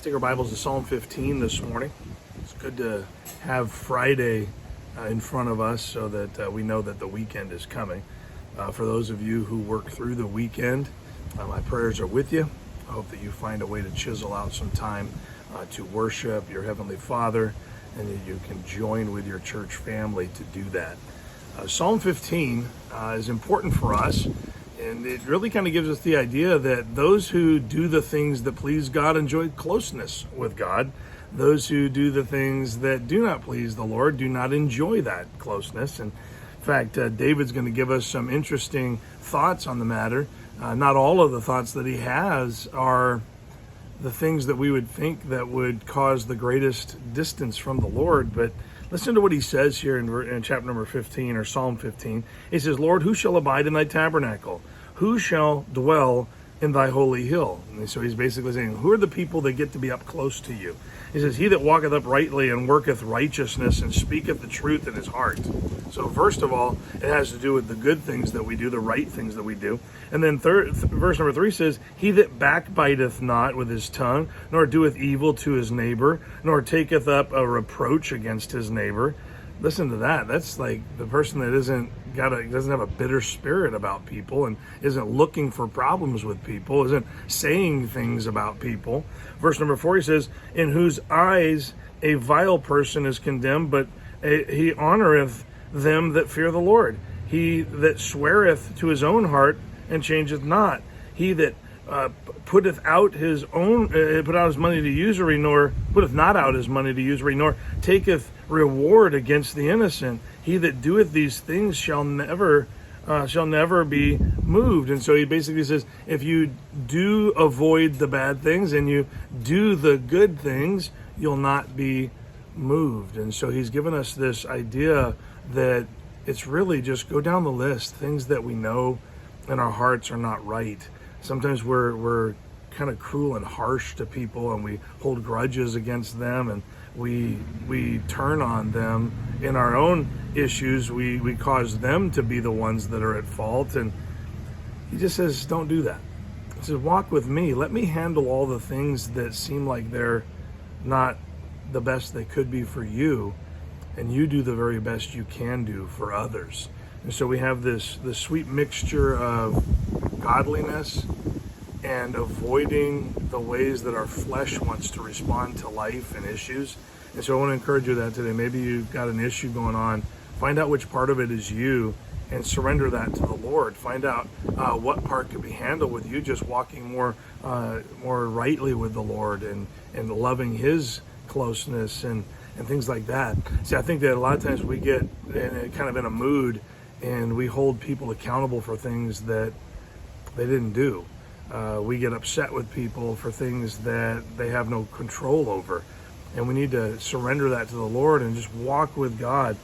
Let's take our Bibles to Psalm 15 this morning. It's good to have Friday in front of us so that we know that the weekend is coming. For those of you who work through the weekend, my prayers are with you. I hope that you find a way to chisel out some time to worship your Heavenly Father, and that you can join with your church family to do that. Psalm 15 is important for us, and it really kind of gives us the idea that those who do the things that please God enjoy closeness with God. Those who do the things that do not please the Lord do not enjoy that closeness. And in fact, David's going to give us some interesting thoughts on the matter. Not all of the thoughts that he has are the things that we would think that would cause the greatest distance from the Lord, but listen to what he says here in chapter number 15, or Psalm 15. He says, Lord, who shall abide in thy tabernacle? Who shall dwell in thy holy hill? And so he's basically saying, who are the people that get to be up close to you? He says, he that walketh uprightly and worketh righteousness and speaketh the truth in his heart. So first of all, it has to do with the good things that we do, the right things that we do. And then verse number 3 says, he that backbiteth not with his tongue, nor doeth evil to his neighbor, nor taketh up a reproach against his neighbor. Listen to that. That's like the person that doesn't have a bitter spirit about people and isn't looking for problems with people, isn't saying things about people. Verse number 4, he says, in whose eyes a vile person is condemned, but he honoreth them that fear the Lord. He that sweareth to his own heart and changeth not. He that putteth out his money to usury, nor putteth not out his money to usury, nor taketh reward against the innocent. He that doeth these things shall never be moved. And so he basically says, if you do avoid the bad things and you do the good things, you'll not be moved. And so he's given us this idea that it's really just go down the list, things that we know in our hearts are not right. Sometimes we're kind of cruel and harsh to people, and we hold grudges against them, and we turn on them in our own issues. We cause them to be the ones that are at fault. And he just says, don't do that. He says, walk with me. Let me handle all the things that seem like they're not the best they could be for you, and you do the very best you can do for others. And so we have this sweet mixture of godliness and avoiding the ways that our flesh wants to respond to life and issues. And so I want to encourage you that today. Maybe you've got an issue going on. Find out which part of it is you and surrender that to the Lord. Find out what part could be handled with you just walking more rightly with the Lord and loving his closeness and things like that. See, I think that a lot of times we get kind of in a mood and we hold people accountable for things that they didn't do. We get upset with people for things that they have no control over. And we need to surrender that to the Lord and just walk with God.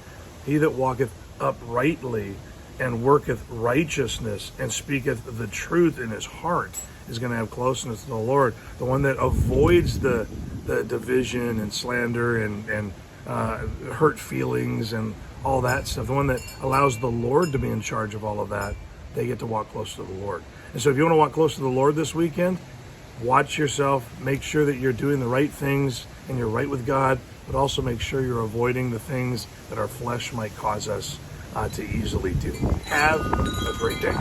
He that walketh uprightly and worketh righteousness and speaketh the truth in his heart is going to have closeness to the Lord. The one that avoids the division and slander and hurt feelings and all that stuff, the one that allows the Lord to be in charge of all of that, they get to walk close to the Lord. And so if you want to walk close to the Lord this weekend, watch yourself, make sure that you're doing the right things and you're right with God, but also make sure you're avoiding the things that our flesh might cause us to easily do. Have a great day.